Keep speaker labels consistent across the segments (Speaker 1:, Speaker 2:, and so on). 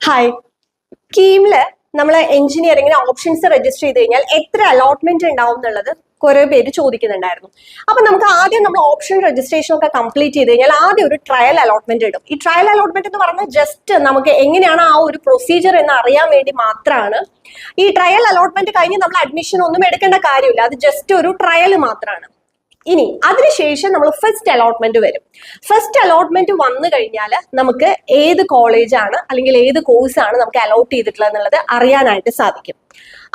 Speaker 1: Hi. കീമില് നമ്മൾ എഞ്ചിനീയറിംഗിന് options register ചെയ്ത് കഴിഞ്ഞാൽ എത്ര അലോട്ട്മെന്റ് ഉണ്ടാവും എന്നുള്ളത് കുറെ പേര് ചോദിക്കുന്നുണ്ടായിരുന്നു. അപ്പൊ നമുക്ക് ആദ്യം നമ്മൾ ഓപ്ഷൻ രജിസ്ട്രേഷൻ ഒക്കെ കംപ്ലീറ്റ് ചെയ്ത് കഴിഞ്ഞാൽ ആദ്യം ഒരു ട്രയൽ അലോട്ട്മെന്റ് ഇടും. ഈ ട്രയൽ അലോട്ട്മെന്റ് എന്ന് പറഞ്ഞാൽ ജസ്റ്റ് നമുക്ക് എങ്ങനെയാണ് ആ ഒരു പ്രൊസീജിയർ എന്ന് അറിയാൻ വേണ്ടി മാത്രമാണ്. ഈ ട്രയൽ അലോട്ട്മെന്റ് കഴിഞ്ഞ് നമ്മൾ അഡ്മിഷൻ ഒന്നും എടുക്കേണ്ട കാര്യമില്ല, അത് ജസ്റ്റ് ഒരു ട്രയൽ മാത്രമാണ്. ഇനി അതിനുശേഷം നമ്മൾ ഫസ്റ്റ് അലോട്ട്മെന്റ് വരും. ഫസ്റ്റ് അലോട്ട്മെന്റ് വന്നു കഴിഞ്ഞാൽ നമുക്ക് ഏത് കോളേജാണ് അല്ലെങ്കിൽ ഏത് കോഴ്സാണ് നമുക്ക് അലോട്ട് ചെയ്തിട്ടുള്ളത് എന്നുള്ളത് അറിയാനായിട്ട് സാധിക്കും.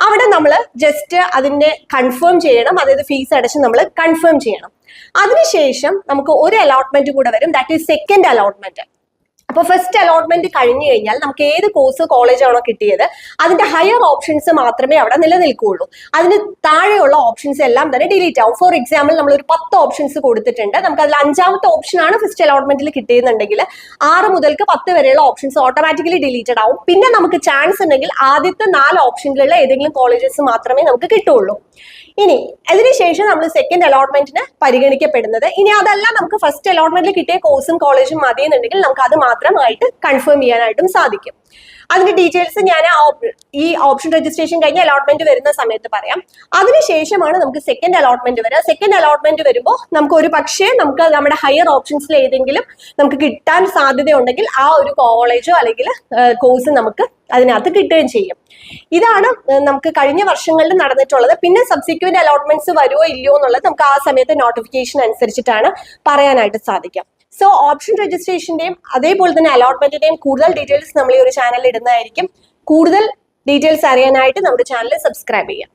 Speaker 1: അവിടെ നമ്മൾ ജസ്റ്റ് അതിന്റെ കൺഫേം ചെയ്യണം, അതായത് ഫീസ് അടച്ച് നമ്മൾ കൺഫേം ചെയ്യണം. അതിനുശേഷം നമുക്ക് ഒരു അലോട്ട്മെന്റ് കൂടെ വരും, ദാറ്റ് ഈസ് സെക്കൻഡ് അലോട്ട്മെന്റ്. അപ്പൊ ഫസ്റ്റ് അലോട്ട്മെന്റ് കഴിഞ്ഞു കഴിഞ്ഞാൽ നമുക്ക് ഏത് കോഴ്സ് കോളേജാണോ കിട്ടിയത് അതിന്റെ ഹയർ ഓപ്ഷൻസ് മാത്രമേ അവിടെ നിലനിൽക്കുകയുള്ളൂ. അതിന് താഴെയുള്ള ഓപ്ഷൻസ് എല്ലാം തന്നെ ഡിലീറ്റ് ആവും. ഫോർ എക്സാമ്പിൾ നമ്മൾ ഒരു 10 ഓപ്ഷൻസ് കൊടുത്തിട്ടുണ്ട്, നമുക്ക് അതിൽ 5ാമത്തെ ഓപ്ഷനാണ് ഫസ്റ്റ് അലോട്ട്മെന്റിൽ കിട്ടിയെന്നുണ്ടെങ്കിൽ 6 മുതൽക്ക് 10 വരെയുള്ള ഓപ്ഷൻസ് ഓട്ടോമാറ്റിക്കലി ഡിലീറ്റഡ് ആവും. പിന്നെ നമുക്ക് ചാൻസ് ഉണ്ടെങ്കിൽ ആദ്യത്തെ 4 ഓപ്ഷനിലുള്ള ഏതെങ്കിലും കോളേജസ് മാത്രമേ നമുക്ക് കിട്ടുള്ളൂ. ഇനി അതിനുശേഷം നമ്മൾ സെക്കൻഡ് അലോട്ട്മെന്റിന് പരിഗണിക്കപ്പെടുന്നത്, ഇനി അതല്ല നമുക്ക് ഫസ്റ്റ് അലോട്ട്മെന്റിൽ കിട്ടിയ കോഴ്സും കോളേജും മതി എന്നുണ്ടെങ്കിൽ നമുക്ക് അത് മാത്രമായിട്ട് കൺഫേം ചെയ്യാനായിട്ടും സാധിക്കും. അതിന്റെ ഡീറ്റെയിൽസ് ഞാൻ ഈ ഓപ്ഷൻ രജിസ്ട്രേഷൻ കഴിഞ്ഞ് അലോട്ട്മെന്റ് വരുന്ന സമയത്ത് പറയാം. അതിനുശേഷമാണ് നമുക്ക് സെക്കൻഡ് അലോട്ട്മെന്റ് വരിക. സെക്കൻഡ് അലോട്ട്മെന്റ് വരുമ്പോൾ നമുക്ക് ഒരു പക്ഷേ നമുക്ക് നമ്മുടെ ഹയർ ഓപ്ഷൻസിൽ ഏതെങ്കിലും നമുക്ക് കിട്ടാൻ സാധ്യതയുണ്ടെങ്കിൽ ആ ഒരു കോളേജോ അല്ലെങ്കിൽ കോഴ്സ് നമുക്ക് അതിനകത്ത് കിട്ടുകയും ചെയ്യും. ഇതാണ് നമുക്ക് കഴിഞ്ഞ വർഷങ്ങളിൽ നടന്നിട്ടുള്ളത്. പിന്നെ സബ്സിക്വന്റ് അലോട്ട്മെന്റ്സ് വരുമോ ഇല്ലയോ എന്നുള്ളത് നമുക്ക് ആ സമയത്ത് നോട്ടിഫിക്കേഷൻ അനുസരിച്ചിട്ടാണ് പറയാനായിട്ട് സാധിക്കാം. സോ ഓപ്ഷൻ രജിസ്ട്രേഷന്റെയും അതേപോലെ തന്നെ അലോട്ട്മെന്റിന്റെയും കൂടുതൽ ഡീറ്റെയിൽസ് നമ്മൾ ഈ ഒരു ചാനലിൽ ഇടുന്നതായിരിക്കും. കൂടുതൽ ഡീറ്റെയിൽസ് അറിയാനായിട്ട് നമ്മുടെ ചാനൽ സബ്സ്ക്രൈബ് ചെയ്യാം.